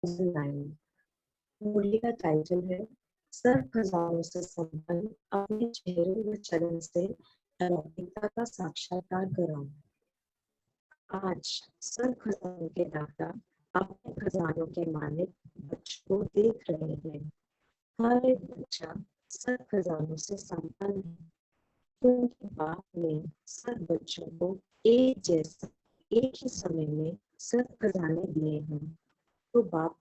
2009। Movie का title है सर्व खजानों से संपन्न अपने चेहरे व चलन से अलौकिकता का साक्षात्कार कराओ। आज सर्व खजानों के दाता अपने खजानों के मालिक बच्चों को देख रहे हैं। हर एक बच्चा सर्व खजानों से संपन्न है क्योंकि बाप ने सब बच्चों को एक जैसा एक ही समय में सब खजाने दिए हैं। तो बाप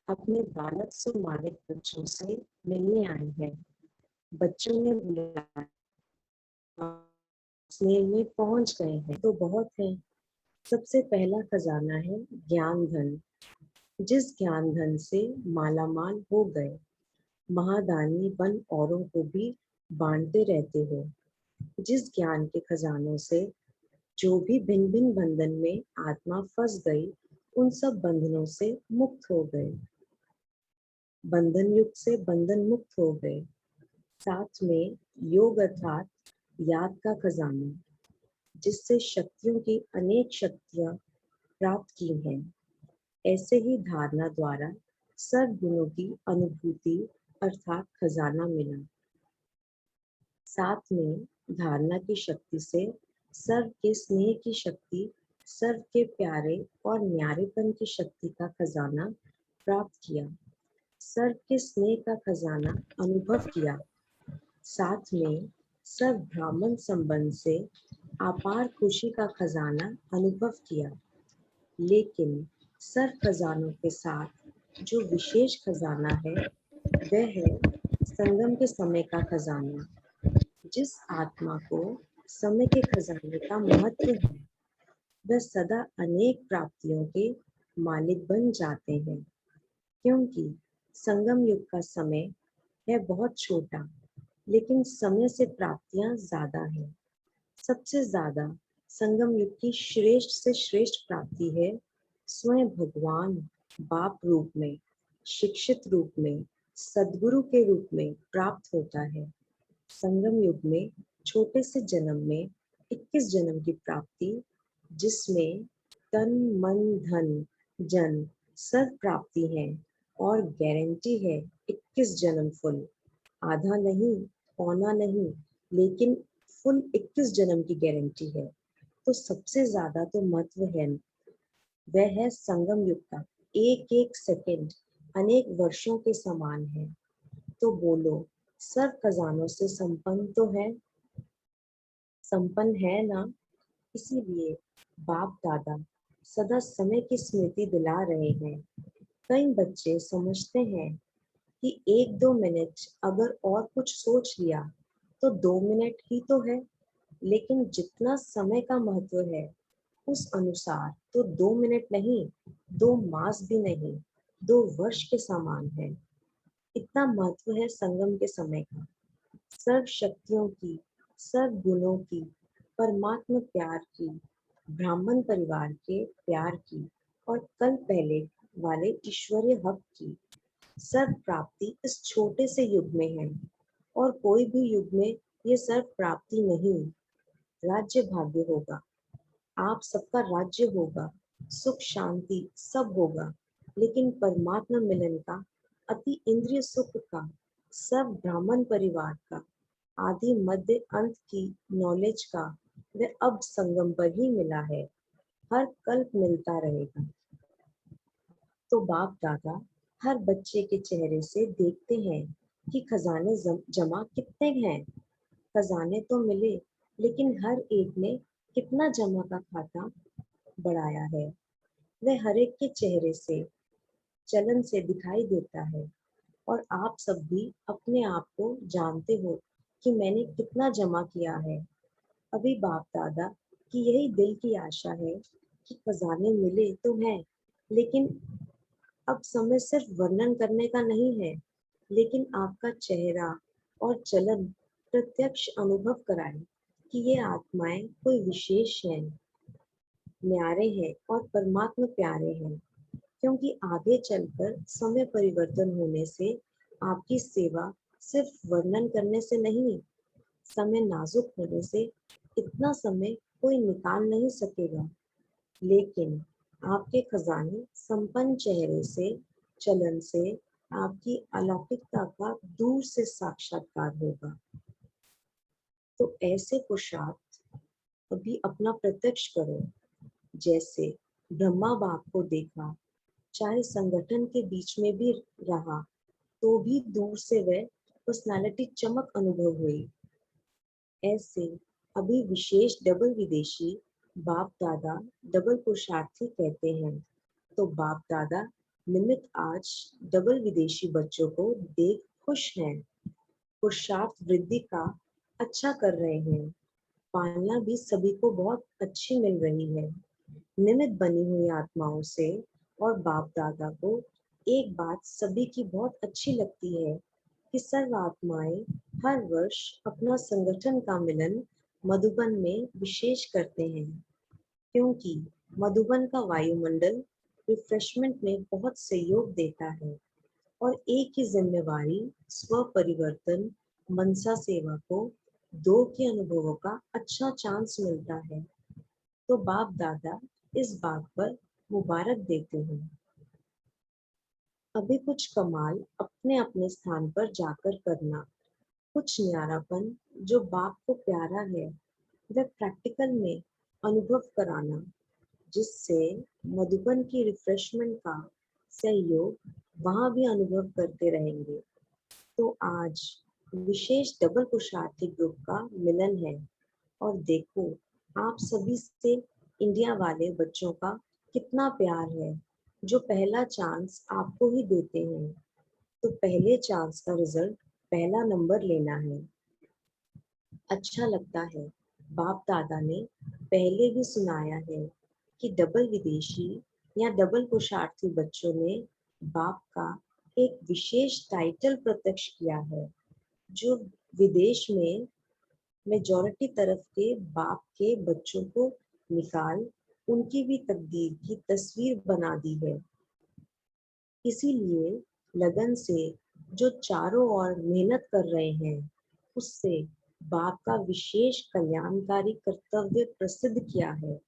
अपने 1200 मालिक बच्चों से मिलने आए हैं। बच्चों ने बुलाया, स्नेह में पहुंच गए हैं तो बहुत है। सबसे पहला खजाना है ज्ञान धन। जिस ज्ञान धन से मालामाल हो गए, महादानी बन औरों को भी बांटते रहते हो। जिस ज्ञान के खजानों से जो भी भिन्न भिन्न बंधन में आत्मा फंस गई, उन सब बंधनों से मुक्त हो गए, बंधन युक्त से बंधन मुक्त हो गए। साथ में योग अर्थात याद का खजाना, जिससे शक्तियों की अनेक शक्तियां प्राप्त की हैं। ऐसे ही धारणा द्वारा सर्व गुणों की अनुभूति अर्थात खजाना मिला। साथ में धारणा की शक्ति से सर्व के स्नेह की शक्ति, सर्व के प्यारे और न्यारेपन की शक्ति का खजाना प्राप्त किया। सर्व के स्नेह का खजाना अनुभव किया। साथ में सर्व ब्राह्मण संबंध से अपार खुशी का खजाना अनुभव किया। लेकिन सर्व खजानों के साथ जो विशेष खजाना है, वह है संगम के समय का खजाना। जिस आत्मा को समय के खजाने का महत्व है, वह सदा अनेक प्राप्तियों के मालिक बन जाते हैं, क्योंकि संगम युग का समय है बहुत छोटा, लेकिन समय से प्राप्तियां ज्यादा है। सबसे ज्यादा संगम युग की श्रेष्ठ से श्रेष्ठ प्राप्ति है स्वयं भगवान बाप रूप में, शिक्षित रूप में, सद्गुरु के रूप में प्राप्त होता है। संगम युग में छोटे से जन्म में 21 जन्म की प्राप्ति, जिसमें तन मन धन जन सब प्राप्ति है और गारंटी है 21 जन्म फुल, आधा नहीं, पौना नहीं, लेकिन फुल 21 जन्म की गारंटी है। तो सबसे ज्यादा तो महत्व है, वह है संगम युग का। एक एक सेकंड अनेक वर्षों के समान है। तो बोलो, सर्व खजानों से संपन्न है ना? इसीलिए बाप दादा सदा समय की स्मृति दिला रहे हैं। कई बच्चे समझते हैं कि 1-2 मिनट अगर और कुछ सोच लिया तो 2 मिनट ही तो है, लेकिन जितना समय का महत्व है उस अनुसार तो 2 मिनट नहीं, 2 मास भी नहीं, 2 वर्ष के समान है। इतना महत्व है संगम के समय का। सर्व शक्तियों की, सर्व गुणों की, परमात्मा प्यार की, ब्राह्मण परिवार के प्यार की और कल पहले वाले ईश्वरीय हक की सर्व प्राप्ति इस छोटे से युग में है। और कोई भी युग में ये सर्व प्राप्ति नहीं। राज्य भाग्य होगा, आप सबका राज्य होगा, सुख शांति सब होगा, लेकिन परमात्मा मिलन का, अति इंद्रिय सुख का, सब ब्राह्मण परिवार का, आदि मध्य अंत की नॉलेज का, वह अब संगम पर ही मिला है, हर कल्प मिलता रहेगा। तो बाप दादा हर बच्चे के चेहरे से देखते हैं कि खजाने जमा कितने हैं। खजाने तो मिले, लेकिन हर एक ने कितना जमा का खाता बढ़ाया है, वह हर एक के चेहरे से, चलन से दिखाई देता है। और आप सब भी अपने आप को जानते हो कि मैंने कितना जमा किया है। अभी बाप दादा की यही दिल की आशा है कि खजाने मिले तो हैं, लेकिन अब समय सिर्फ वर्णन करने का नहीं है, लेकिन आपका चेहरा और चलन प्रत्यक्ष अनुभव कराए कि ये आत्माएं कोई विशेष हैं, न्यारे हैं और परमात्मा प्यारे हैं। क्योंकि आगे चलकर समय परिवर्तन होने से आपकी सेवा सिर्फ वर्णन करने से नहीं, समय नाजुक होने से इतना समय कोई निकाल नहीं सकेगा। लेकिन आपके खजाने संपन्न चेहरे से, चलन से आपकी अलौकिकता का दूर से साक्षात्कार होगा। तो ऐसे पुरुषार्थ अभी अपना प्रत्यक्ष करो, जैसे ब्रह्मा बाप को देखा, चाहे संगठन के बीच में भी रहा, तो भी दूर से वह पर्सनालिटी चमक अनुभव हुई। ऐसे अभी विशेष डबल विदेशी बाप दादा डबल पुरुषार्थी कहते हैं। तो बाप दादा निमित्त आज डबल विदेशी बच्चों को देख खुश हैं, पुरुषार्थ वृद्धि का अच्छा कर रहे हैं, पालना भी सभी को बहुत अच्छी मिल रही है। निमित्त बनी हुई आत्माओं से और बाप दादा को एक बात सभी की बहुत अच्छी लगती है कि सर्व आत्माएं हर वर्ष अपना संगठन का मिलन मधुबन में विशेष करते हैं, क्योंकि मधुबन का वायुमंडल रिफ्रेशमेंट में बहुत सहयोग देता है और एक ही जिम्मेवारी स्व परिवर्तन मनसा सेवा को दो के अनुभवों का अच्छा चांस मिलता है। तो बाप दादा इस बात पर मुबारक देते हैं। अभी कुछ कमाल अपने अपने स्थान पर जाकर करना, कुछ न्यारापन जो बाप को प्यारा है वह प्रैक्टिकल में अनुभव कराना, जिससे मधुबन की रिफ्रेशमेंट का सहयोग वहां भी अनुभव करते रहेंगे। तो आज विशेष डबल पुरुषार्थी ग्रुप का मिलन है और देखो आप सभी से इंडिया वाले बच्चों का कितना प्यार है, जो पहला चांस आपको ही देते हैं। तो पहले चांस का रिजल्ट पहला नंबर लेना है। अच्छा लगता है, बाप दादा ने पहले भी सुनाया है कि डबल विदेशी या डबल पुरुषार्थी बच्चों ने बाप का एक विशेष टाइटल प्रत्यक्ष किया है, जो विदेश में मेजॉरिटी तरफ के बाप के बच्चों को निकाल उनकी भी तकदीर की तस्वीर बना दी है। इसीलिए लगन से जो चारों ओर मेहनत कर रहे हैं, उससे बाप का विशेष कल्याणकारी कर्तव्य प्रसिद्ध किया है।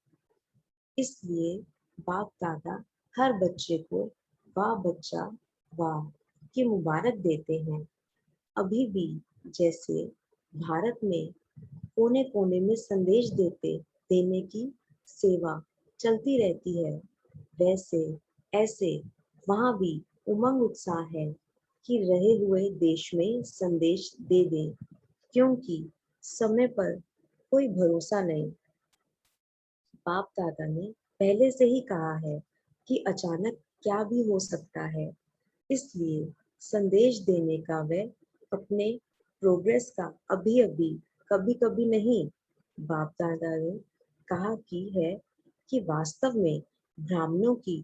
इसलिए बाप दादा हर बच्चे को वाह बच्चा वाह की मुबारक देते हैं। अभी भी जैसे भारत में कोने कोने में संदेश देने की सेवा चलती रहती है, वैसे ऐसे वहाँ भी उमंग उत्साह है कि रहे हुए देश में संदेश दे दें, क्योंकि समय पर कोई भरोसा नहीं। बाप दादा ने पहले से ही कहा है कि अचानक क्या भी हो सकता है, इसलिए संदेश देने का वे अपने प्रोग्रेस का अभी अभी कभी कभी नहीं। बाप दादा ने कहा कि है कि वास्तव में ब्राह्मणों की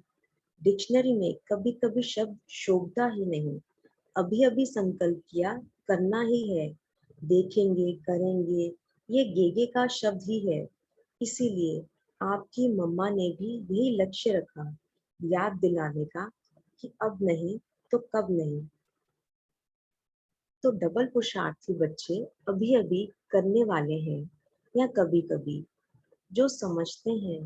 डिक्शनरी में कभी कभी शब्द शोभता ही नहीं, अभी अभी संकल्प किया करना ही है, देखेंगे करेंगे, ये गेगे का शब्द ही है। इसीलिए आपकी मम्मा ने भी यही लक्ष्य रखा, याद दिलाने का कि अब नहीं तो कब नहीं। तो डबल पुरुषार्थी बच्चे अभी अभी करने वाले हैं या कभी कभी जो समझते हैं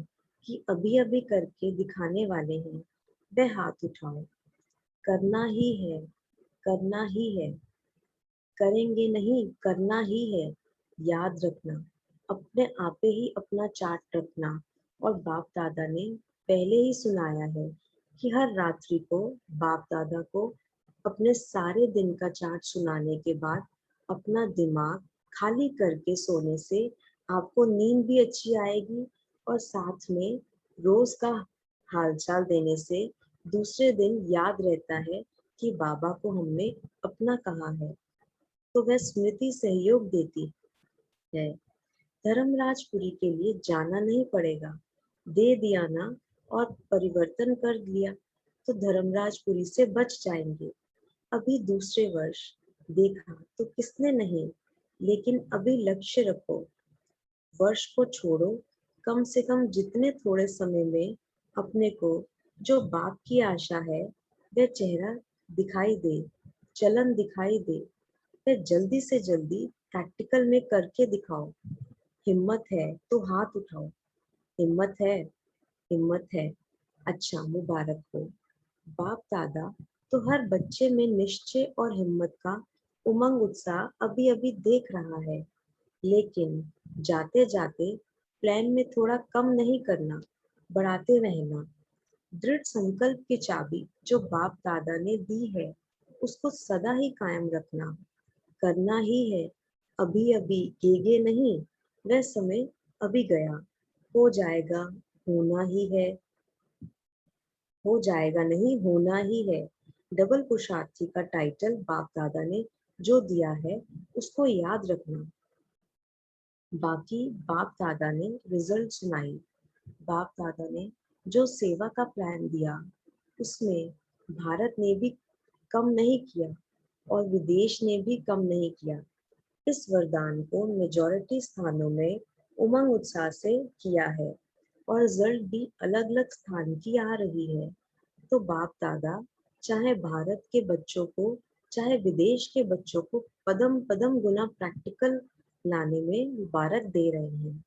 कि अभी अभी करके दिखाने वाले हैं, वह हाथ उठाओ। करना ही है, करना ही है, करेंगे नहीं करना ही है। याद रखना, अपने आपे ही अपना चार्ट रखना। और बाप दादा ने पहले ही सुनाया है कि हर रात्रि को बाप दादा को अपने सारे दिन का चार्ट सुनाने के बाद अपना दिमाग खाली करके सोने से आपको नींद भी अच्छी आएगी और साथ में रोज का हालचाल देने से दूसरे दिन याद रहता है कि बाबा को हमने अपना कहा है, तो वह स्मृति सहयोग देती है। धर्मराजपुरी के लिए जाना नहीं पड़ेगा, दे दिया ना और परिवर्तन कर लिया तो धर्मराजपुरी से बच जाएंगे। अभी दूसरे वर्ष देखा तो किसने नहीं, लेकिन अभी लक्ष्य रखो, वर्ष को छोड़ो, कम से कम जितने थोड़े समय में अपने को जो बाप की आशा है वह चेहरा दिखाई दे, चलन दिखाई दे, वह जल्दी से जल्दी प्रैक्टिकल में करके दिखाओ। हिम्मत है तो हाथ उठाओ, हिम्मत है, हिम्मत है। अच्छा, मुबारक हो। बाप दादा तो हर बच्चे में निश्चय और हिम्मत का उमंग उत्साह अभी अभी देख रहा है, लेकिन जाते जाते प्लान में थोड़ा कम नहीं करना, बढ़ाते रहना। दृढ़ संकल्प की चाबी जो बाप दादा ने दी है, उसको सदा ही कायम रखना। करना ही है, अभी अभी गेगे नहीं, वह समय अभी गया। हो जाएगा, होना ही है। हो जाएगा नहीं, होना ही है। डबल पुरुषार्थी का टाइटल बाप दादा ने जो दिया है, उसको याद रखना। बाकी बाप दादा ने रिजल्ट सुनाई। बाप दादा ने जो सेवा का प्लान दिया, उसमें भारत ने भी कम नहीं किया और विदेश ने भी कम नहीं किया। इस वरदान को मेजॉरिटी स्थानों में उमंग उत्साह से किया है और रिजल्ट भी अलग अलग स्थान की आ रही है। तो बाप दादा चाहे भारत के बच्चों को, चाहे विदेश के बच्चों को पदम पदम गुना प्रैक्टिकल लाने में मुबारक दे रहे हैं।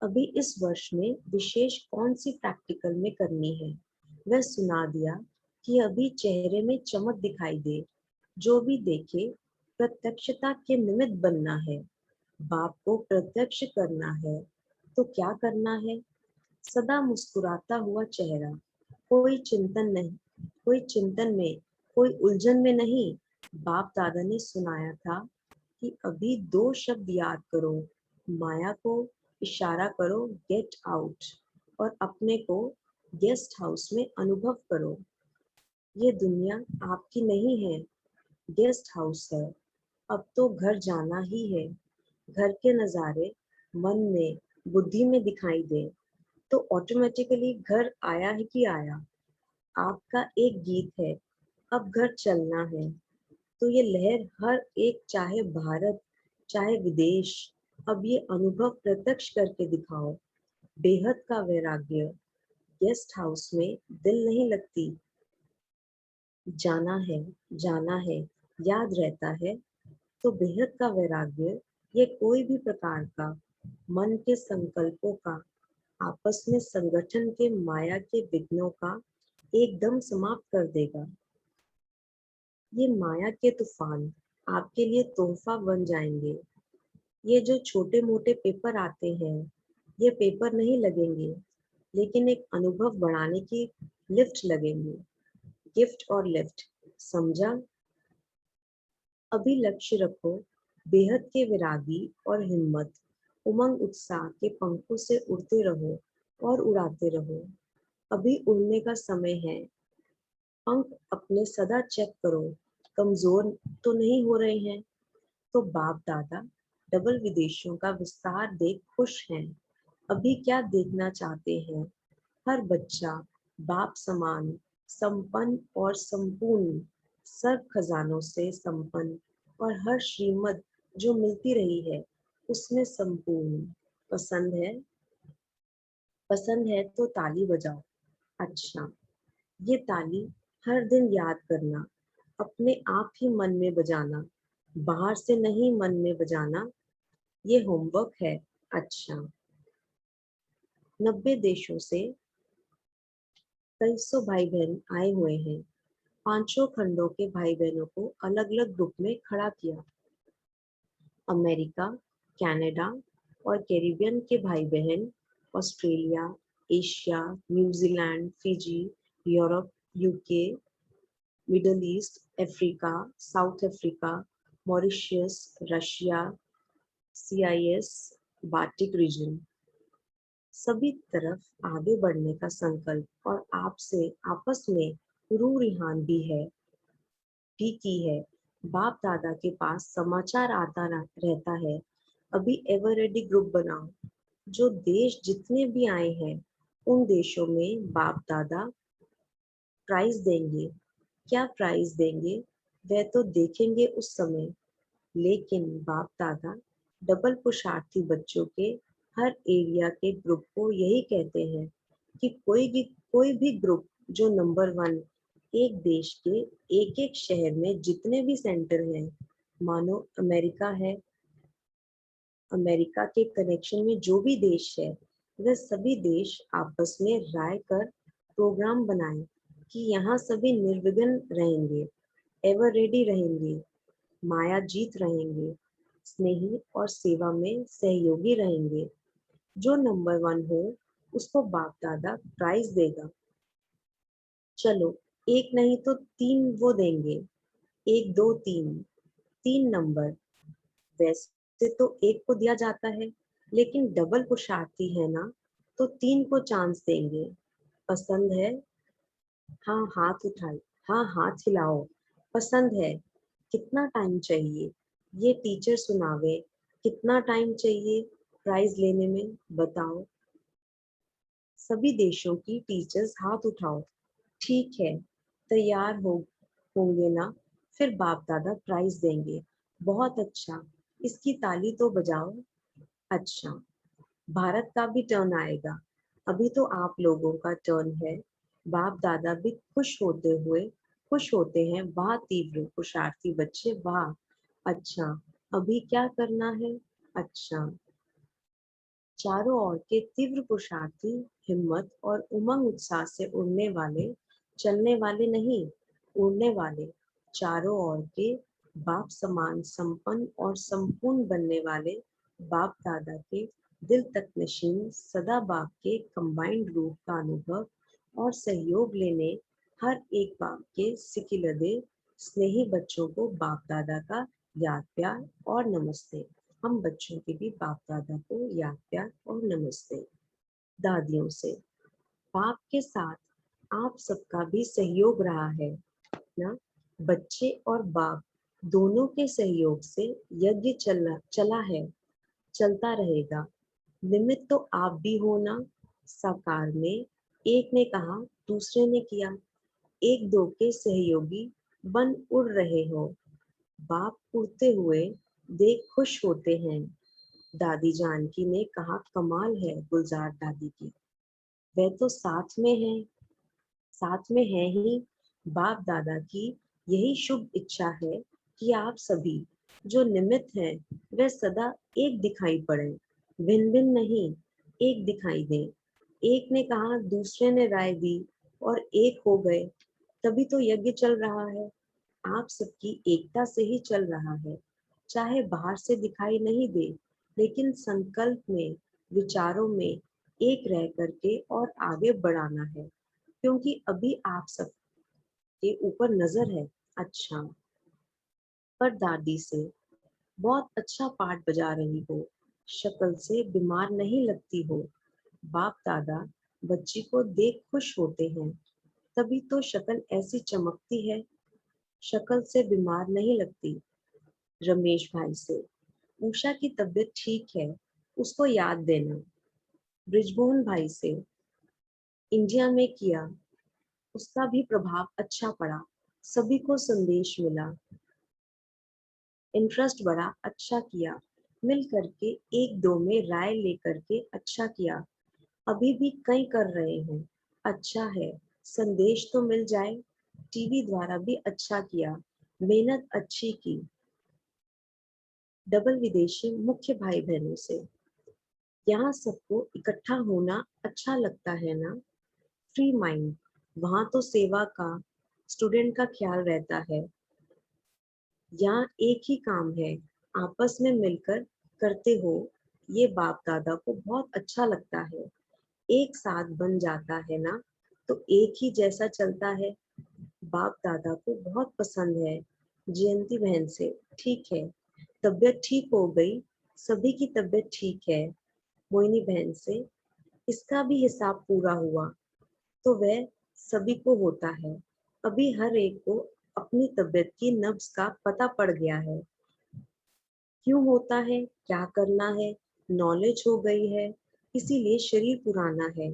अभी इस वर्ष में विशेष कौन सी प्रैक्टिकल में करनी है, वह सुना दिया कि अभी चेहरे में चमक दिखाई दे। जो भी देखे प्रत्यक्षता के निमित्त बनना है। बाप को प्रत्यक्ष करना है तो क्या करना है? सदा मुस्कुराता हुआ चेहरा, कोई चिंतन नहीं, कोई चिंतन में, कोई उलझन में नहीं। बाप दादा ने सुनाया था कि अभी दो शब्द याद करो, माया को इशारा करो गेट आउट, और अपने को गेस्ट हाउस में अनुभव करो। ये दुनिया आपकी नहीं है, गेस्ट हाउस है। अब तो घर जाना ही है। घर के नज़ारे मन में, बुद्धि में दिखाई दे तो ऑटोमेटिकली घर आया है कि आया। आपका एक गीत है, अब घर चलना है। तो ये लहर हर एक, चाहे भारत चाहे विदेश, अब ये अनुभव प्रत्यक्ष करके दिखाओ। बेहद का वैराग्य, गेस्ट हाउस में दिल नहीं लगती। जाना है, जाना है, याद रहता है। तो बेहद का वैराग्य ये कोई भी प्रकार का मन के संकल्पों का, आपस में संगठन के माया के विघ्नों का एकदम समाप्त कर देगा। ये माया के तूफान आपके लिए तोहफा बन जाएंगे। ये जो छोटे मोटे पेपर आते हैं, ये पेपर नहीं लगेंगे, लेकिन एक अनुभव बढ़ाने की लिफ्ट लगेंगे। गिफ्ट और लिफ्ट, समझा? अभी लक्ष्य रखो, बेहद के विरागी और हिम्मत, उमंग उत्साह के पंखों से उड़ते रहो और उड़ाते रहो। अभी उड़ने का समय है। पंख अपने सदा चेक करो, कमजोर तो नहीं हो रहे हैं। तो बाप दादा डबल विदेशियों का विस्तार देख खुश हैं। अभी क्या देखना चाहते हैं? हर बच्चा बाप समान, संपन्न और संपूर्ण, सर्व खजानों से संपन्न, और हर श्रीमत जो मिलती रही है उसमें संपूर्ण। पसंद है? पसंद है तो ताली बजाओ। अच्छा, ये ताली हर दिन याद करना, अपने आप ही मन में बजाना, बाहर से नहीं, मन में बजाना। ये होमवर्क है। अच्छा, 90 देशों से कई सौ भाई बहन आए हुए हैं। पांचों खंडों के भाई बहनों को अलग अलग ग्रुप में खड़ा किया। अमेरिका, कनाडा और कैरिबियन के भाई बहन, Australia, Asia, New Zealand, Fiji, Europe, UK, Middle East, Africa, South Africa, Mauritius, Russia, CIS, Baltic region, सभी तरफ आगे बढ़ने का संकल्प और आपसे आपस में रूह रिहान भी की है। बाप दादा के पास समाचार आता रहता है। अभी एवर रेडी ग्रुप बनाओ। जो देश जितने भी आए हैं, उन देशों में बाप दादा प्राइज देंगे। क्या प्राइज देंगे वह तो देखेंगे उस समय, लेकिन बाप दादा डबल पुरुषार्थी बच्चों के हर एरिया के ग्रुप को यही कहते हैं कि कोई भी ग्रुप जो नंबर वन, एक देश के एक एक शहर में जितने भी सेंटर हैं, मानो अमेरिका है, अमेरिका के कनेक्शन में जो भी देश है, वह सभी देश आपस में राय कर प्रोग्राम बनाए कि यहाँ सभी निर्विघ्न रहेंगे, एवर रेडी रहेंगे, माया जीत रहेंगे, स्नेही और सेवा में सहयोगी रहेंगे। जो नंबर 1 हो उसको बाप दादा प्राइज देगा। चलो, एक नहीं तो 3 वो देंगे। 1 2 3, 3 नंबर। वैसे तो एक को दिया जाता है, लेकिन डबल पुरुषार्थी है ना, तो 3 को चांस देंगे। पसंद है? हाँ हाथ उठाओ। हाँ हाथ हिलाओ। पसंद है? कितना टाइम चाहिए? ये टीचर सुनावे। कितना टाइम चाहिए प्राइज लेने में, बताओ। सभी देशों की टीचर्स हाथ उठाओ। ठीक है, तैयार होंगे ना? फिर बाप दादा प्राइज देंगे। बहुत अच्छा, इसकी ताली तो बजाओ। अच्छा, भारत का भी टर्न आएगा। अभी तो आप लोगों का टर्न है। बाप दादा भी खुश होते हैं। वाह तीव्र पुरुषार्थी बच्चे, वाह। अच्छा, अभी क्या करना है? अच्छा, चारों ओर के तीव्र पुरुषार्थी, हिम्मत और उमंग उत्साह से उड़ने वाले, चलने वाले नहीं, उड़ने वाले, चारों ओर के बाप समान संपन्न और संपूर्ण बनने वाले, बाप दादा के दिल तक नशीन सदा बाप के कंबाइंड रूप का अनुभव और सहयोग लेने, हर एक बाप के सिकिलदे स्नेही बच्चों को बाप दादा का याद प्यार और नमस्ते। हम बच्चों के भी बाप दादा को याद प्यार और नमस्ते। दादियों से, बाप के साथ आप सबका भी सहयोग रहा है ना? बच्चे और बाप दोनों के सहयोग से यज्ञ चला है, चलता रहेगा। निमित्त तो आप भी हो ना? साकार में एक ने कहा, दूसरे ने किया, एक दो के सहयोगी बन उड़ रहे हो। बाप उड़ते हुए देख खुश होते हैं। दादी जानकी ने कहा, कमाल है गुलजार दादी की, वह तो साथ में है ही। बाप दादा की यही शुभ इच्छा है कि आप सभी जो निमित्त हैं वे सदा एक दिखाई पड़े, भिन्न भिन्न नहीं, एक दिखाई दें। एक ने कहा, दूसरे ने राय दी और एक हो गए, तभी तो यज्ञ चल रहा है। आप सबकी एकता से ही चल रहा है, चाहे बाहर से दिखाई नहीं दे, लेकिन संकल्प में, विचारों में एक रह करके और आगे बढ़ाना है, क्योंकि अभी आप सबके ऊपर नजर है। अच्छा, पर दादी से, बहुत अच्छा पाठ बजा रही हो, शक्ल से बीमार नहीं लगती हो। बाप दादा बच्ची को देख खुश होते हैं, तभी तो शक्ल ऐसी चमकती है, शक्ल से बीमार नहीं लगती। रमेश भाई से, उषा की तबीयत ठीक है, उसको याद देना। ब्रिजमोहन भाई से, इंडिया में किया, उसका भी प्रभाव अच्छा पड़ा, सभी को संदेश मिला, इंटरेस्ट बढ़ा, अच्छा किया, मिल करके एक दो में राय लेकर के अच्छा किया, अभी भी कई कर रहे हैं, अच्छा है, संदेश तो मिल जाए, टीवी द्वारा भी अच्छा किया, मेहनत अच्छी की। डबल विदेशी मुख्य भाई बहनों से, यहाँ सबको इकट्ठा होना अच्छा लगता है ना? फ्री माइंड, वहाँ तो सेवा का, स्टूडेंट का ख्याल रहता है। यहाँ एक ही काम है, आपस में मिलकर करते हो, ये बाप दादा को बहुत अच्छा लगता है। एक साथ बन जाता है ना, तो एक ही जैसा चलता है। बाप दादा को बहुत पसंद है। जयंती बहन से, ठीक है, तबीयत ठीक हो गई, सभी की तबीयत ठीक है। मोहिनी बहन से, इसका भी हिसाब पूरा हुआ, तो वह सभी को होता है। अभी हर एक को अपनी तबीयत की नब्ज का पता पड़ गया है, क्यों होता है, क्या करना है, नॉलेज हो गई है, इसीलिए शरीर पुराना है,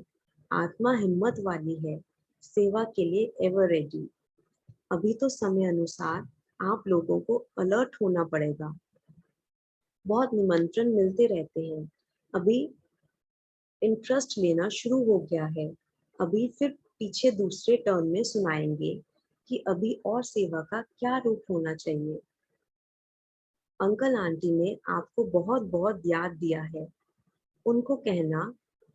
आत्मा हिम्मत वाली है, सेवा के लिए एवर रेडी। अभी तो समय अनुसार आप लोगों को अलर्ट होना पड़ेगा। बहुत निमंत्रण मिलते रहते हैं, अभी इंटरेस्ट लेना शुरू हो गया है। अभी फिर पीछे दूसरे टर्न में सुनाएंगे कि अभी और सेवा का क्या रूप होना चाहिए। अंकल आंटी ने आपको बहुत बहुत याद दिया है, उनको कहना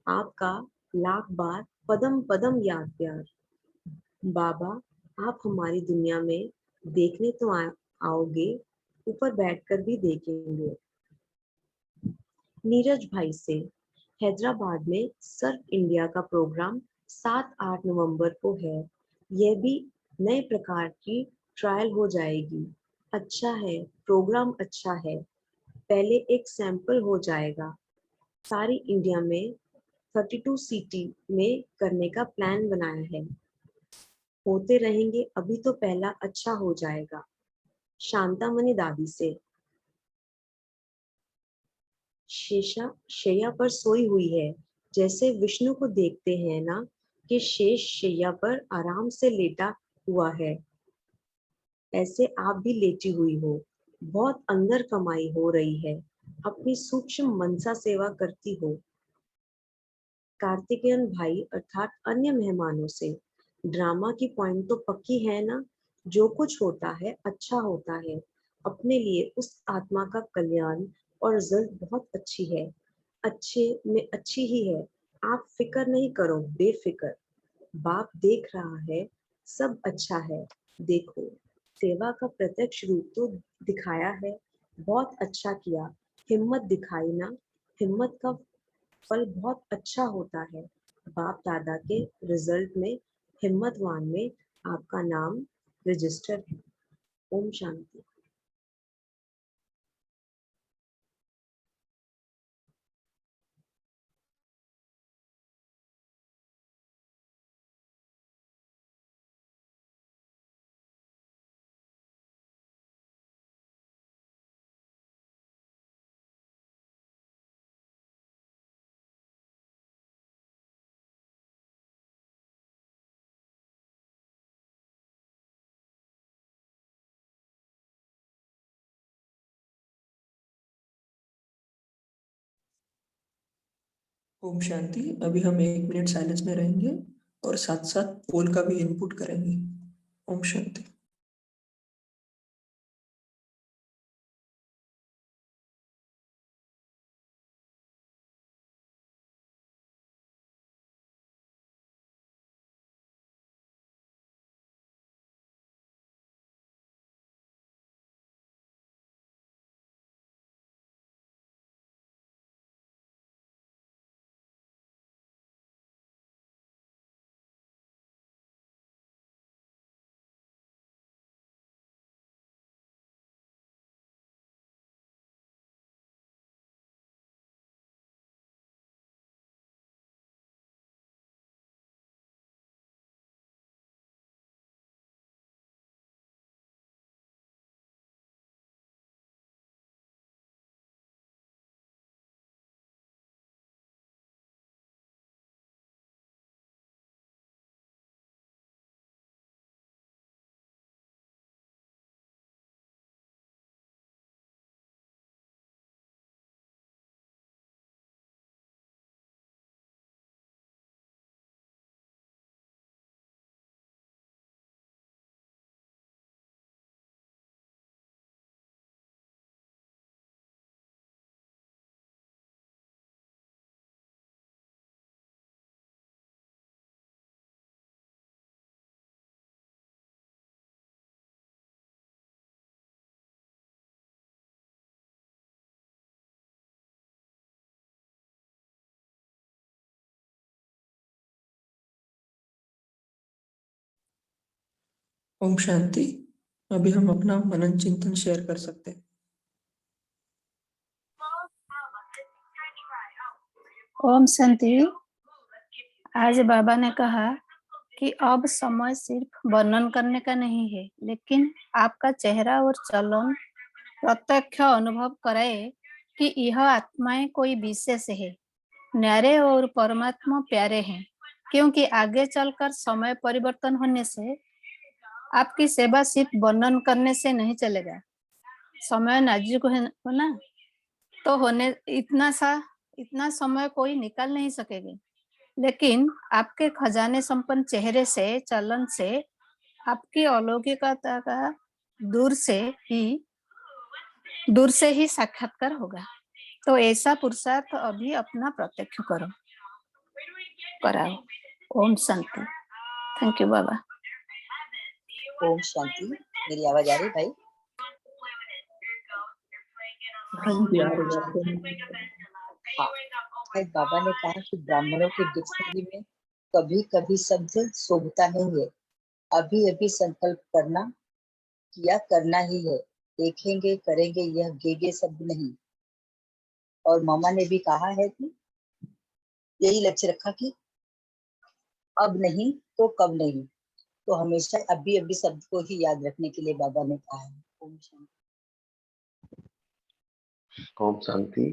आपका लाख बार पदम पदम याद प्यार। बाबा, आप हमारी दुनिया में देखने तो आओगे, ऊपर बैठकर भी देखेंगे। नीरज भाई से, हैदराबाद में सर्फ इंडिया का प्रोग्राम 7-8 नवंबर को है। यह भी नए प्रकार की ट्रायल हो जाएगी। अच्छा है, प्रोग्राम अच्छा है। पहले एक सैंपल हो जाएगा। सारी इंडिया में 32 सिटी में करने का प्लान बनाया है। होते रहेंगे, अभी तो पहला अच्छा हो जाएगा। शांतामणि दादी से, शेषा शैया पर सोई हुई है। जैसे विष्णु को देखते हैं ना, कि शेष शैया पर आराम से लेटा हुआ है, ऐसे आप भी लेटी हुई हो। बहुत अंदर कमाई हो रही है, अपनी सूक्ष्म मनसा सेवा करती हो। कार्तिकेयन भाई अर्थात अन्य मेहमानों से, ड्रामा की पॉइंट तो पक्की है ना, जो कुछ होता है अच्छा होता है। अपने लिए उस आत्मा का कल्याण और रिजल्ट बहुत अच्छी है, अच्छे में अच्छी ही है। आप फिक्र नहीं करो, बेफिक्र। बाप देख रहा है, सब अच्छा है। देखो, सेवा का प्रत्यक्ष रूप तो दिखाया है, बहुत अच्छा किया। हिम्मत दिखाई ना, हिम्मत का फल बहुत अच्छा होता है। बाप दादा के रिजल्ट में, हिम्मतवान में आपका नाम रजिस्टर है। ओम शांति। ओम शांति। अभी हम 1 मिनट साइलेंस में रहेंगे और साथ साथ पोल का भी इनपुट करेंगे। ओम शांति। ओम शांति। अभी हम अपना मनन चिंतन शेयर कर सकते हैं। ओम शांति। आज बाबा ने कहा कि अब समय सिर्फ वर्णन करने का नहीं है, लेकिन आपका चेहरा और चलन प्रत्यक्ष अनुभव कराए कि यह आत्माएं कोई विशेष है, न्यारे और परमात्मा प्यारे हैं। क्योंकि आगे चलकर समय परिवर्तन होने से आपकी सेवा सिर्फ वर्णन करने से नहीं चलेगा। समय नाजुक है ना, तो होने इतना समय कोई निकाल नहीं सकेगी। लेकिन आपके खजाने संपन्न चेहरे से, चलन से आपकी अलौकिकता का दूर से ही साक्षात्कार होगा। तो ऐसा पुरुषार्थ अभी अपना प्रत्यक्ष करो। कराओ। ओम शांति। थैंक यू बाबा। ओम शांति। मेरी आवाज आ रही भाई? हाँ जी, आ रही है। हाँ, आज बाबा ने कहा कि ब्राह्मणों के डिक्शनरी में कभी कभी शब्द शोभता नहीं है। अभी अभी संकल्प करना किया करना ही है, देखेंगे करेंगे, यह गेगे शब्द नहीं। और मामा ने भी कहा है कि यही लक्ष्य रखा कि अब नहीं तो कब नहीं, तो हमेशा अभी अभी शब्द को ही याद रखने के लिए बाबा ने कहा है। ओम शांति। ओम शांति।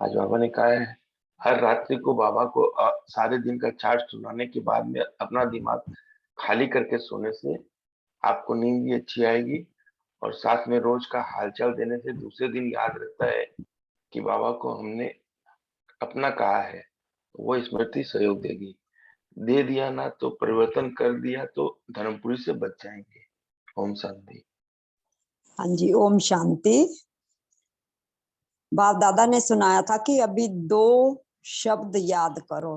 आज बाबा ने कहा है हर रात्रि को बाबा को सारे दिन का चार्ज सुनाने के बाद में अपना दिमाग खाली करके सोने से आपको नींद भी अच्छी आएगी, और साथ में रोज का हालचाल देने से दूसरे दिन याद रहता है कि बाबा को हमने अपना कहा है, वो स्मृति सहयोग देगी। दे दिया ना तो परिवर्तन कर दिया तो धर्मपुरी से बच जाएंगे। ओम शांति। हाँ जी, ओम शांति। बाप दादा ने सुनाया था कि अभी 2 शब्द याद करो।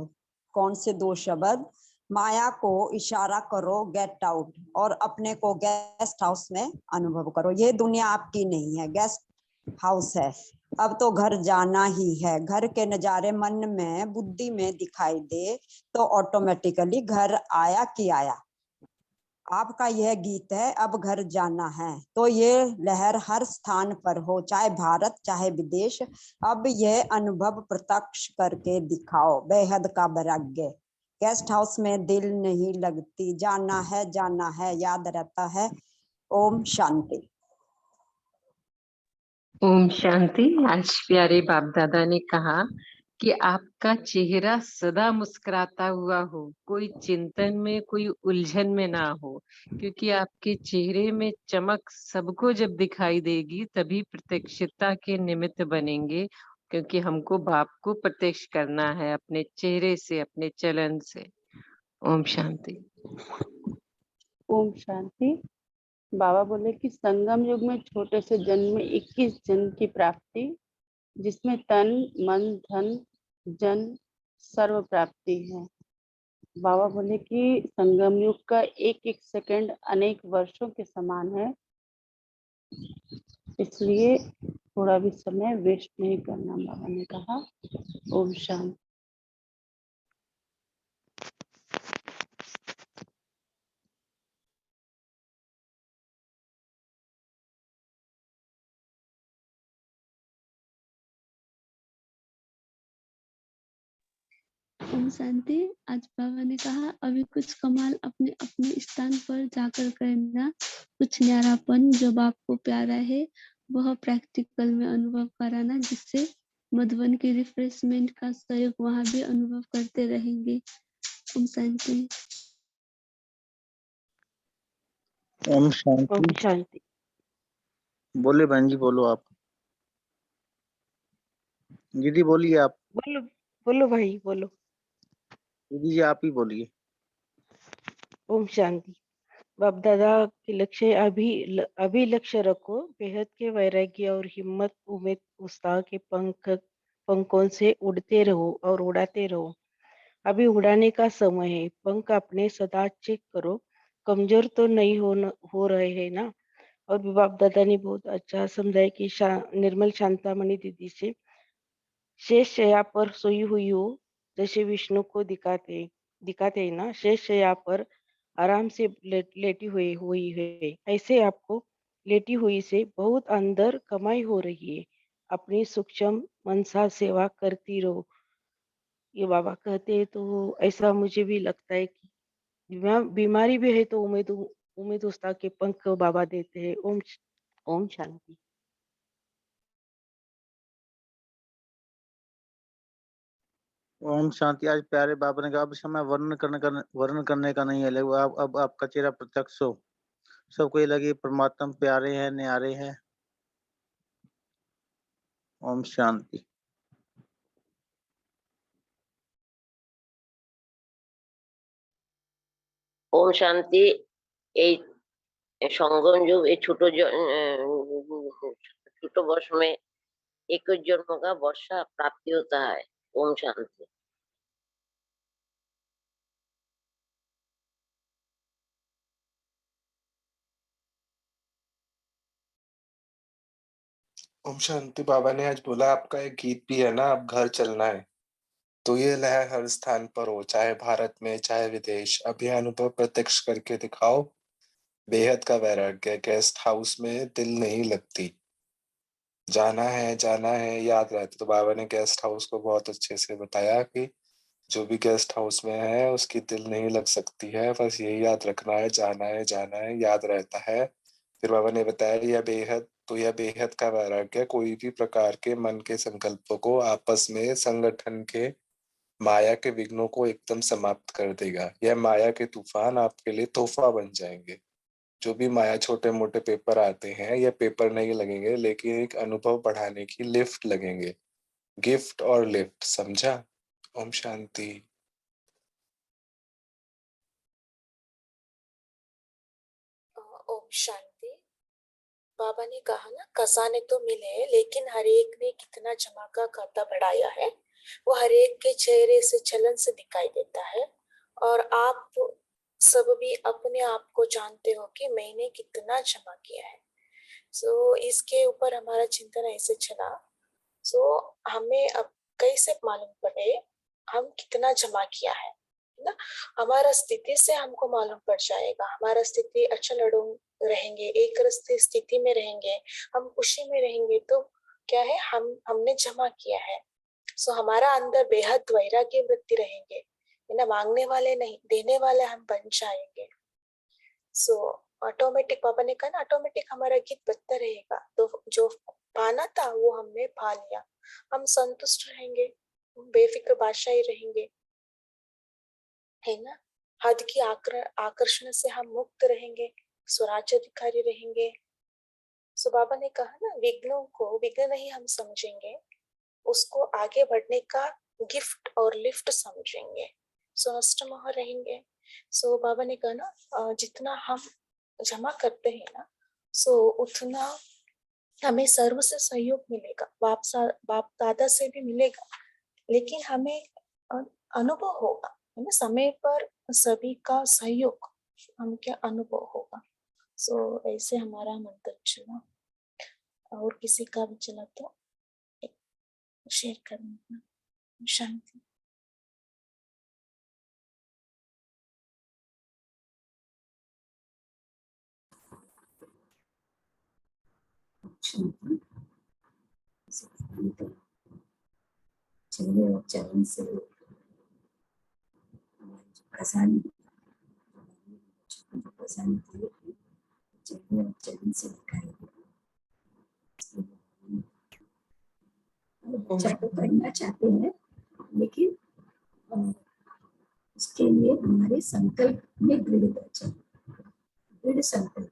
कौन से 2 शब्द? माया को इशारा करो गेट आउट, और अपने को गेस्ट हाउस में अनुभव करो। ये दुनिया आपकी नहीं है, गेस्ट हाउस है। अब तो घर जाना ही है। घर के नजारे मन में बुद्धि में दिखाई दे तो ऑटोमेटिकली घर आया कि आया। आपका यह गीत है, अब घर जाना है। तो ये लहर हर स्थान पर हो, चाहे भारत चाहे विदेश। अब यह अनुभव प्रत्यक्ष करके दिखाओ, बेहद का वैराग्य। गेस्ट हाउस में दिल नहीं लगती, जाना है, याद रहता है। ओम शांति। ओम शांति। आज प्यारे बाप दादा ने कहा कि आपका चेहरा सदा मुस्कुराता हुआ हो, कोई चिंतन में कोई उलझन में ना हो, क्योंकि आपके चेहरे में चमक सबको जब दिखाई देगी तभी प्रत्यक्षता के निमित्त बनेंगे, क्योंकि हमको बाप को प्रत्यक्ष करना है अपने चेहरे से, अपने चलन से। ओम शांति। ओम शांति। बाबा बोले कि संगम युग में छोटे से जन्म में 21 जन की प्राप्ति, जिसमें तन मन धन जन सर्व प्राप्ति है। बाबा बोले कि संगम युग का एक एक सेकंड अनेक वर्षों के समान है, इसलिए थोड़ा भी समय वेस्ट नहीं करना, बाबा ने कहा। ओम शांति। ओम शांति। आज बाबा ने कहा अभी कुछ कमाल अपने अपने स्थान पर जाकर करना, कुछ न्यारापन जो बाप को प्यारा है वह प्रैक्टिकल में अनुभव कराना, जिससे मधुबन की रिफ्रेशमेंट का सहयोग वहां भी अनुभव करते रहेंगे। ओम शांति। ओम शांति। ओम शांति। बोले बहन जी, बोलो आप। दीदी बोलिए आप। बोलो बोलो भाई बोलो। दीदी जी आप ही बोलिए। ओम शांति। बाप दादा के लक्ष्य अभी लक्ष्य रखो, बेहद के वैराग्य और हिम्मत उम्मीद उत्साह के पंखों से उड़ते रहो और उड़ाते रहो। अभी उड़ाने का समय है। पंख अपने सदा चेक करो, कमजोर तो नहीं हो रहे हैं ना। और भी बाप दादा ने बहुत अच्छा समझाया कि निर्मल शांतामणि दीदी से शेष शैया पर सोई हुई हो, जैसे विष्णु को दिखाते हैं ना, शेष शैया पर आराम से लेटी हुई है, ऐसे आपको लेटी हुई से बहुत अंदर कमाई हो रही है। अपनी सूक्ष्म मनसा सेवा करती रहो, ये बाबा कहते हैं। तो ऐसा मुझे भी लगता है कि बीमारी भी है तो उम्मीद उस्ता के पंख बाबा देते हैं। ओम शांति। ओम शांति। आज प्यारे बाबा ने कहा अब समय वर्णन करने का नहीं है, लेकिन अब आपका चेहरा प्रत्यक्ष हो, सबको ये लगे परमात्मा प्यारे हैं, न्यारे हैं। ओम शांति। ओम शांति। এই संगम युग এই ছোট वर्ष में 21 जन्मों का वर्षा प्राप्ति होता है। ओम शांति। ओम शांति। बाबा ने आज बोला आपका एक गीत भी है ना, अब घर चलना है। तो ये लहर हर स्थान पर हो, चाहे भारत में चाहे विदेश। अब यह अनुभव प्रत्यक्ष करके दिखाओ, बेहद का वैराग्य। गेस्ट हाउस में दिल नहीं लगती, जाना है याद रहता। तो बाबा ने गेस्ट हाउस को बहुत अच्छे से बताया कि जो भी गेस्ट हाउस में है उसकी दिल नहीं लग सकती है, बस यही याद रखना है, जाना है याद रहता है। फिर बाबा ने बताया यह बेहद का वैराग्य कोई भी प्रकार के मन के संकल्पों को आपस में संगठन के माया के विघ्नों को एकदम समाप्त कर देगा। यह माया के तूफान आपके लिए तोहफा बन जाएंगे। जो भी माया छोटे मोटे पेपर आते हैं, ये पेपर नहीं लगेंगे, लेकिन एक अनुभव बढ़ाने की लिफ्ट लगेंगे। गिफ्ट और लिफ्ट, समझा? ओम शांति। ओम शांति। बाबा ने कहा ना, खजाने तो मिले लेकिन हर एक ने कितना जमा का खाता बढ़ाया है वो हर एक के चेहरे से चलन से दिखाई देता है। और आप सब भी अपने आप को जानते हो कि मैंने कितना जमा किया है। सो इसके ऊपर हमारा चिंतन ऐसे चला। सो हमें अब कैसे मालूम पड़े हम कितना जमा किया है ना। हमारा स्थिति से हमको मालूम पड़ जाएगा। हमारा स्थिति अचल अड़ंग रहेंगे, एक स्थिति में रहेंगे, हम खुशी में रहेंगे तो क्या है, हमने जमा किया है। सो हमारा अंदर बेहद वैराग्य वृत्ति रहेंगे, है ना। मांगने वाले नहीं, देने वाले हम बन जाएंगे। सो ऑटोमेटिक, बाबा ने कहा ना, ऑटोमेटिक हमारा गीत बजता रहेगा। तो जो पाना था वो हमने पा लिया। हम संतुष्ट रहेंगे, बेफिक्र बादशाही रहेंगे, है ना। हद की आकर्षण से हम मुक्त रहेंगे, स्वराज्य अधिकारी रहेंगे। सो बाबा ने कहा ना, विघ्नों को विघ्न नहीं हम समझेंगे, उसको आगे बढ़ने का गिफ्ट और लिफ्ट समझेंगे। सो नष्टमोह रहेंगे। सो बाबा ने कहा ना, जितना हम जमा करते हैं ना, सो उतना हमें सर्व से सहयोग मिलेगा, बाप दादा से भी मिलेगा, लेकिन हमें अनुभव होगा, है ना। समय पर सभी का सहयोग हमके अनुभव होगा। सो ऐसे हमारा मंत्र चला। और किसी का भी चला तो शेयर करना। शांति। चलिए और चरण से खजाने चलिए और चरण से दिखाई बच्चा को करना चाहते हैं, लेकिन उसके लिए हमारे संकल्प में दृढ़ संकल्प।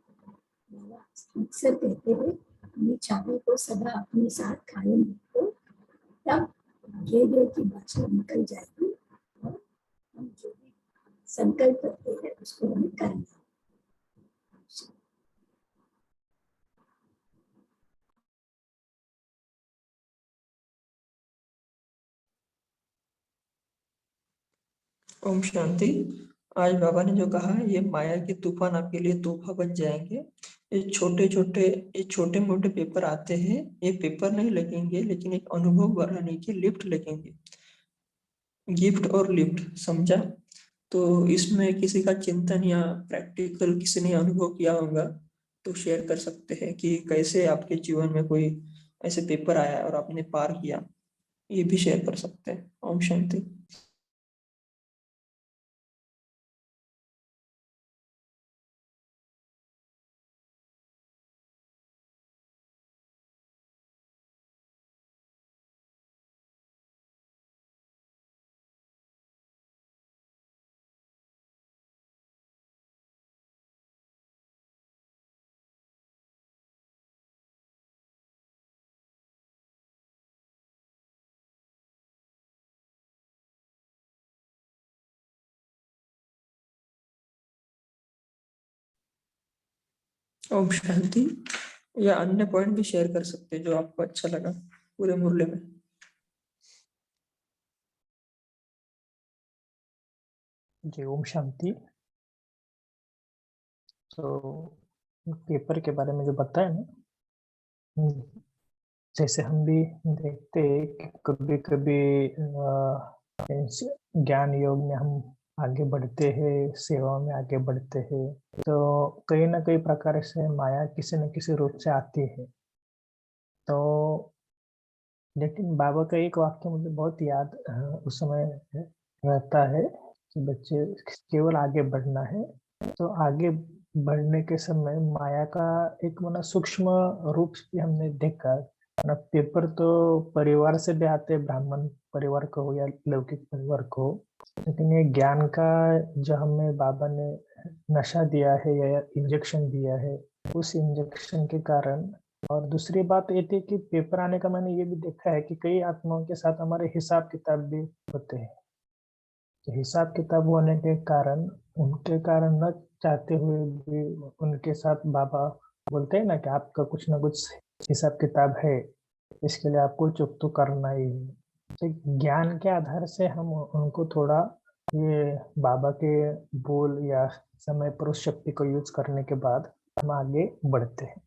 अक्सर कहते हैं अपनी चाबी को सदा अपने साथ कायम रखो, तब ये की भाषा निकल जाएगी और हम जो भी संकल्प करते हैं उसको हमें करना। ओम शांति। आज बाबा ने जो कहा, ये माया के तूफान आपके लिए तोहफा बन जाएंगे। ये छोटे मोटे पेपर आते हैं, ये पेपर नहीं लगेंगे, लेकिन एक अनुभव बढ़ाने की लिफ्ट लगेंगे। गिफ्ट और लिफ्ट, समझा? तो इसमें किसी का चिंतन या प्रैक्टिकल किसी ने अनुभव किया होगा तो शेयर कर सकते हैं कि कैसे आपके जीवन में कोई ऐसे पेपर आया और आपने पार किया, ये भी शेयर कर सकते हैं। ओम शांति। ओम शांति। या अन्य पॉइंट भी शेयर कर सकते हैं जो आपको अच्छा लगा पूरे मुरली में। जी ओम शांति। तो पेपर के बारे में जो बताया ना, जैसे हम भी देखते हैं कि कभी कभी इस ज्ञान योग में हम आगे बढ़ते हैं, सेवा में आगे बढ़ते हैं, तो कहीं ना कहीं प्रकार से माया किसी न किसी रूप से आती है। तो लेकिन बाबा का एक वाक्य मुझे बहुत याद उस समय रहता है कि बच्चे केवल आगे बढ़ना है। तो आगे बढ़ने के समय माया का एक सूक्ष्म रूप भी हमने देखा ना। पेपर तो परिवार से भी आते, ब्राह्मण परिवार को हो या लौकिक परिवार को, लेकिन ये ज्ञान का जो हमें बाबा ने नशा दिया है या इंजेक्शन दिया है, उस इंजेक्शन के कारण। और दूसरी बात ये थी कि पेपर आने का मैंने ये भी देखा है कि कई आत्माओं के साथ हमारे हिसाब किताब भी होते हैं। तो हिसाब किताब होने के कारण, उनके कारण न चाहते हुए भी उनके साथ बाबा बोलते हैं ना कि आपका कुछ ना कुछ हिसाब किताब है, इसके लिए आपको चुप तो करना ही है। तो ज्ञान के आधार से हम उनको थोड़ा ये बाबा के बोल या समय पर उस शक्ति को यूज करने के बाद हम आगे बढ़ते हैं।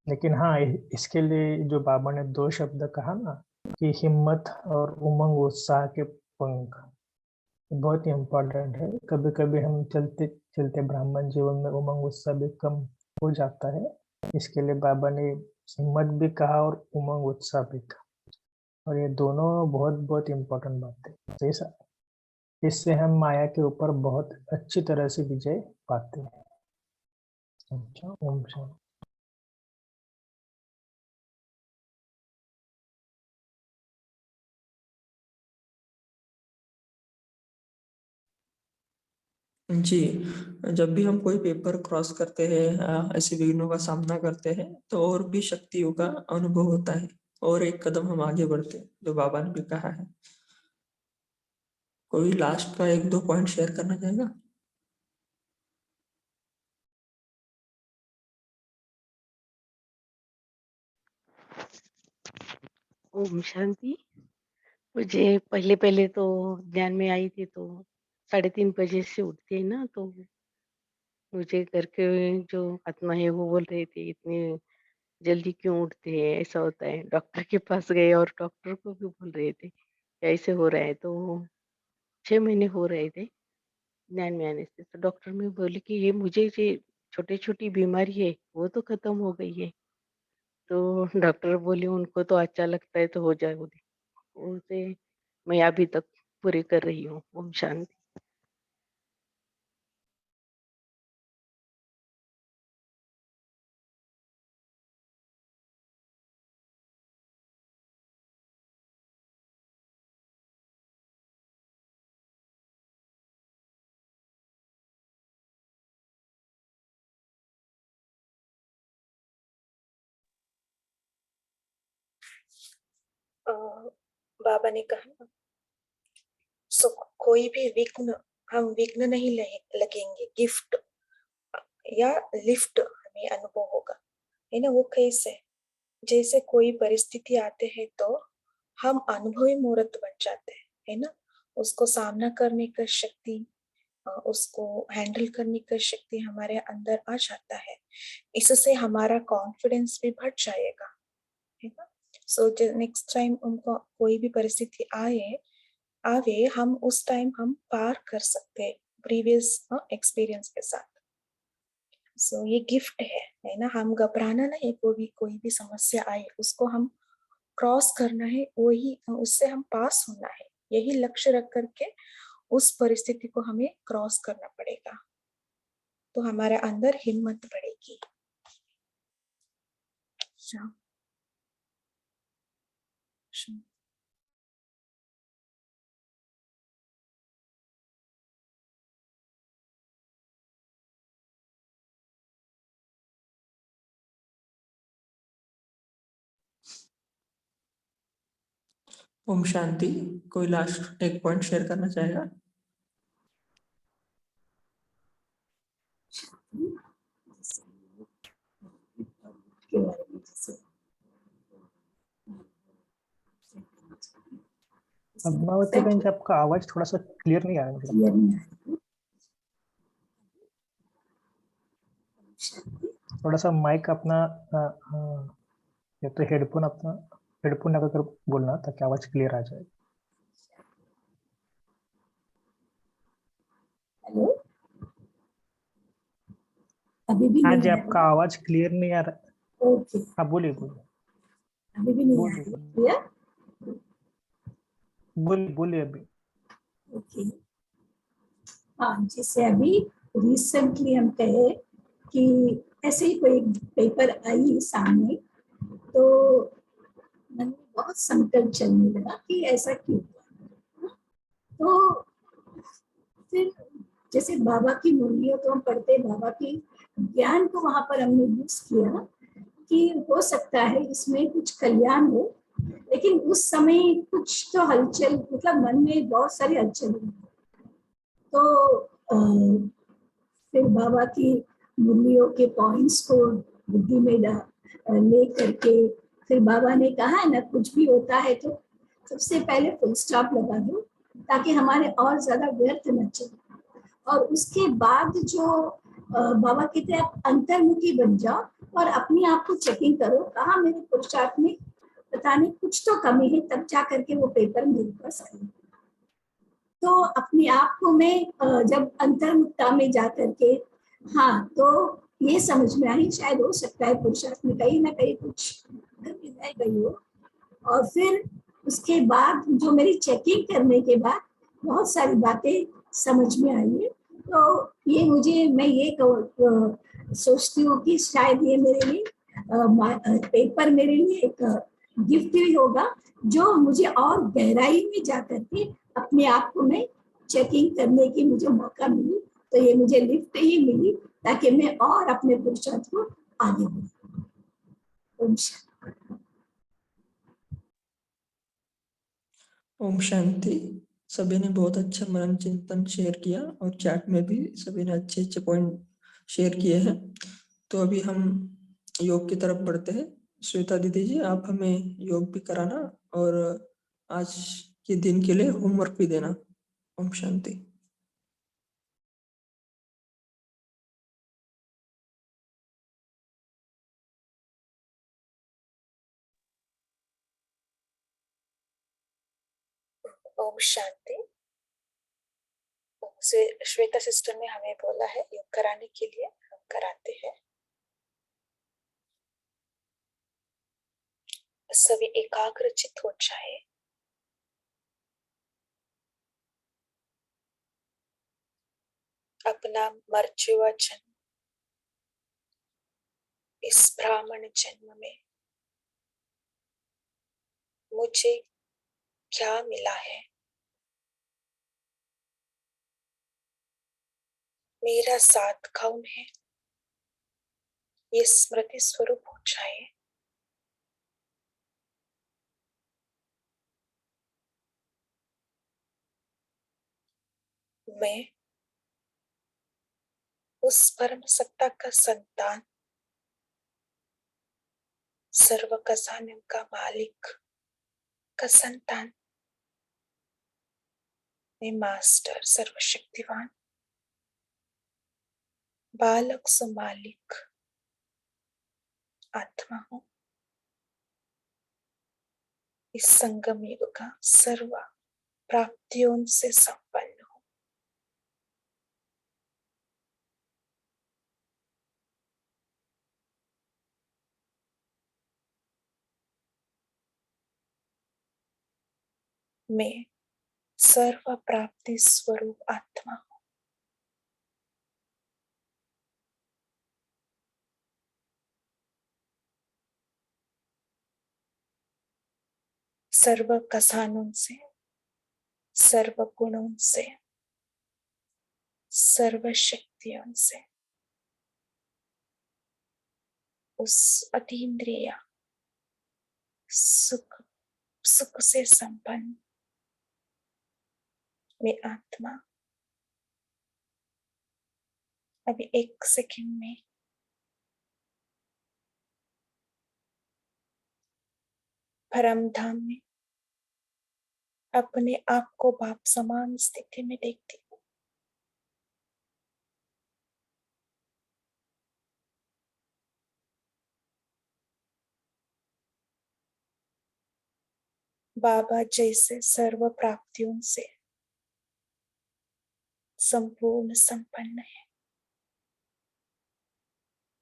लेकिन हाँ, इसके लिए जो बाबा ने 2 शब्द कहा ना कि हिम्मत और उमंग उत्साह के पंख, बहुत ही इम्पोर्टेंट है। कभी कभी हम चलते चलते ब्राह्मण जीवन में उमंग उत्साह भी कम हो जाता है। इसके लिए बाबा ने हिम्मत भी कहा और उमंग उत्साह भी कहा, और ये दोनों बहुत बहुत इम्पोर्टेंट बात है। तो इससे हम माया के ऊपर बहुत अच्छी तरह से विजय पाते हैं। अच्छा, ओम शांति। जी, जब भी हम कोई पेपर क्रॉस करते हैं, ऐसे विघ्नों का सामना करते हैं, तो और भी शक्तियों का अनुभव होता है और एक कदम हम आगे बढ़ते हैं, जो बाबा ने भी कहा है। कोई लास्ट का 1-2 पॉइंट शेयर करना चाहेगा? ओम शांति। मुझे पहले पहले तो ध्यान में आई थी तो 3:30 बजे से उठती है ना, तो मुझे घर के जो आत्मा है वो बोल रहे थे इतने जल्दी क्यों उठते हैं, ऐसा होता है। डॉक्टर के पास गए और डॉक्टर को भी बोल रहे थे ऐसे हो रहा है। तो 6 महीने हो रहे थे ध्यान में आने से। तो डॉक्टर में बोले कि ये मुझे ये छोटी छोटी बीमारी है वो तो खत्म हो गई है। तो डॉक्टर बोले उनको तो अच्छा लगता है तो हो जाए, उसे मैं अभी तक पूरी कर रही हूँ। ओम शांति। बाबा ने कहा सो कोई भी विघ्न, हम विघ्न नहीं लगेंगे, गिफ्ट या लिफ्ट हमें अनुभव होगा, है ना। वो कैसे, जैसे कोई परिस्थिति आते हैं तो हम अनुभवी मूर्त बन जाते हैं, है ना। उसको सामना करने का शक्ति, उसको हैंडल करने का शक्ति हमारे अंदर आ जाता है। इससे हमारा कॉन्फिडेंस भी बढ़ जाएगा, है ना। सो नेक्स्ट टाइम उनको कोई भी परिस्थिति आवे, हम उस टाइम हम पार कर सकते हैं प्रीवियस एक्सपीरियंस के साथ। सो ये गिफ्ट है ना। हम घबराना नहीं, कोई भी समस्या आए उसको हम क्रॉस करना है, वही उससे हम पास होना है, यही लक्ष्य रख करके उस परिस्थिति को हमें क्रॉस करना पड़ेगा, तो हमारे अंदर हिम्मत बढ़ेगी। ओम शांति। कोई लास्ट 1 पॉइंट शेयर करना चाहेगा? पद्मावती बहन जी, आपका आवाज थोड़ा सा क्लियर नहीं आ रहा है। थोड़ा सा माइक अपना या तो हेडफोन लगाकर बोलना ताकि आवाज क्लियर आ जाए। हेलो, अभी भी हाँ नहीं जी, आ आपका रही? आवाज क्लियर नहीं आ रहा। ओके, हाँ बोलिए बोलिए अभी भी नहीं आ बोलिए रही बोलिए भैया? बोलिए बोलिए अभी। ओके, हाँ, जैसे अभी रिसेंटली हम कहे कि ऐसे ही कोई पेपर आई सामने, तो मन में बहुत संकट चलने लगा कि ऐसा क्यों हुआ। तो फिर जैसे बाबा की मुरलियों तो हम पढ़ते, बाबा की ज्ञान को वहां पर हमने यूज किया कि हो सकता है इसमें कुछ कल्याण हो, लेकिन उस समय कुछ तो हलचल, मतलब मन में बहुत सारी हलचल हुई। तो फिर बाबा की मुरलियों के पॉइंट्स को बुद्धि में ले करके फिर बाबा ने कहा है ना, कुछ भी होता है तो सबसे पहले फुल स्टॉप लगा दो ताकि हमारे और ज्यादा व्यर्थ न चले, और उसके बाद जो बाबा कहते हैं आप अंतर्मुखी बन जाओ और अपने आप को चेकिंग करो, कहाँ मेरे पुरुषार्थ में पता नहीं कुछ तो कमी है, तब जा करके वो पेपर मेरे पास आई। तो अपने आप को मैं जब अंतर्मुखता में जा करके, हाँ, तो ये समझ में आई शायद हो सकता है पुरुषार्थ में कहीं ना कहीं कुछ कमी रह गई हो। और फिर उसके बाद जो मेरी चेकिंग करने के बाद बहुत सारी बातें समझ में आई है। तो ये मैं ये सोचती हूँ कि शायद ये मेरे लिए पेपर मेरे लिए एक गिफ्ट भी होगा, जो मुझे और गहराई में जा करके अपने आप को मैं चेकिंग करने की मुझे मौका मिली। तो ये मुझे लिफ्ट ही मिली ताकि मैं और अपने पुरुषार्थ को आगे बढ़ूं। ओम शांति। ओम शांति। सभी ने बहुत अच्छा मनन चिंतन शेयर किया और चैट में भी सभी ने अच्छे अच्छे पॉइंट शेयर किए हैं। तो अभी हम योग की तरफ बढ़ते हैं। श्वेता दीदी जी, आप हमें योग भी कराना और आज के दिन के लिए होमवर्क भी देना। ओम शांति। ओम शांति। श्वेता सिस्टर ने हमें बोला है योग कराने के लिए, हम कराते हैं। सभी एकाग्रचित हो जाए। अपना मर्ज हुआ जन्म इस ब्राह्मण जन्म में मुझे क्या मिला है, मेरा साथ कौन है, ये स्मृति स्वरूप हो जाए। मैं उस परम सत्ता का संतान, सर्व खजाने का मालिक का संतान, मैं मास्टर सर्वशक्तिवान बालक सुमालिक आत्मा हूं। इस संगम युग का सर्व प्राप्तियों से संपन्न हूं। मैं सर्व प्राप्ति स्वरूप आत्मा हूं। सर्व खजानों से, सर्व गुणों से, सर्व शक्तियों से, उस अतीन्द्रिय सुख से संपन्न मैं आत्मा अभी एक सेकंड में परम धाम में अपने आप को बाप समान स्थिति में देखती हूँ। बाबा जैसे सर्व प्राप्तियों से संपूर्ण संपन्न है,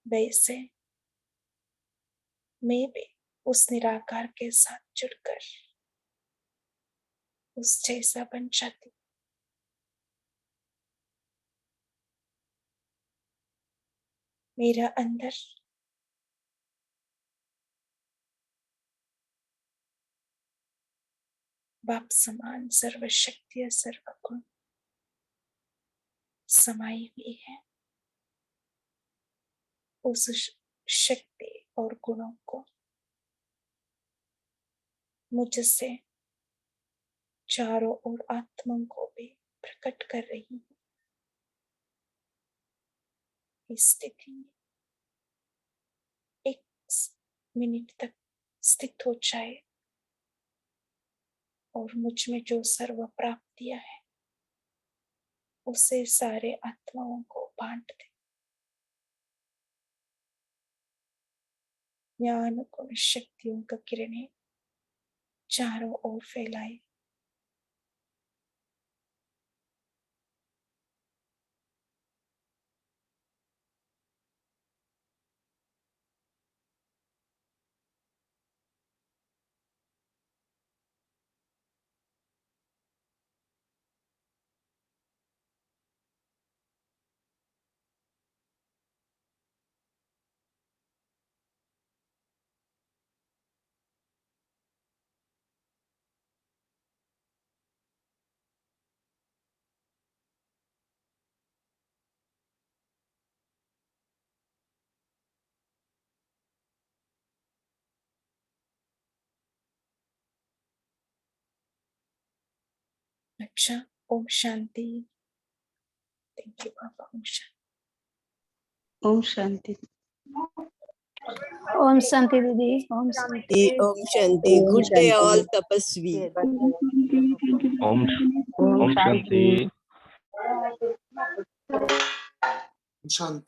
वैसे मैं भी उस निराकार के साथ जुड़कर उस जैसा बन जाती। मेरा अंदर बाप समान सर्वशक्ति सर्वगुण समाई हुई है। उस शक्ति और गुणों को मुझसे चारों ओर आत्माओं को भी प्रकट कर रही हूँ। इस स्थिति में एक मिनट तक स्थित हो जाए और मुझ में जो सर्व प्राप्तियां है उसे सारे आत्माओं को बांट दे। ज्ञान गुण शक्तियों का किरणें चारों ओर फैलाए। अच्छा, ओम शांति। थैंक यू बाबा। ओम शांति। ओम शांति। ओम शांति दीदी। Om Shanti. Om Shanti. Good day all तपस्वी। ओम शांति। शांति।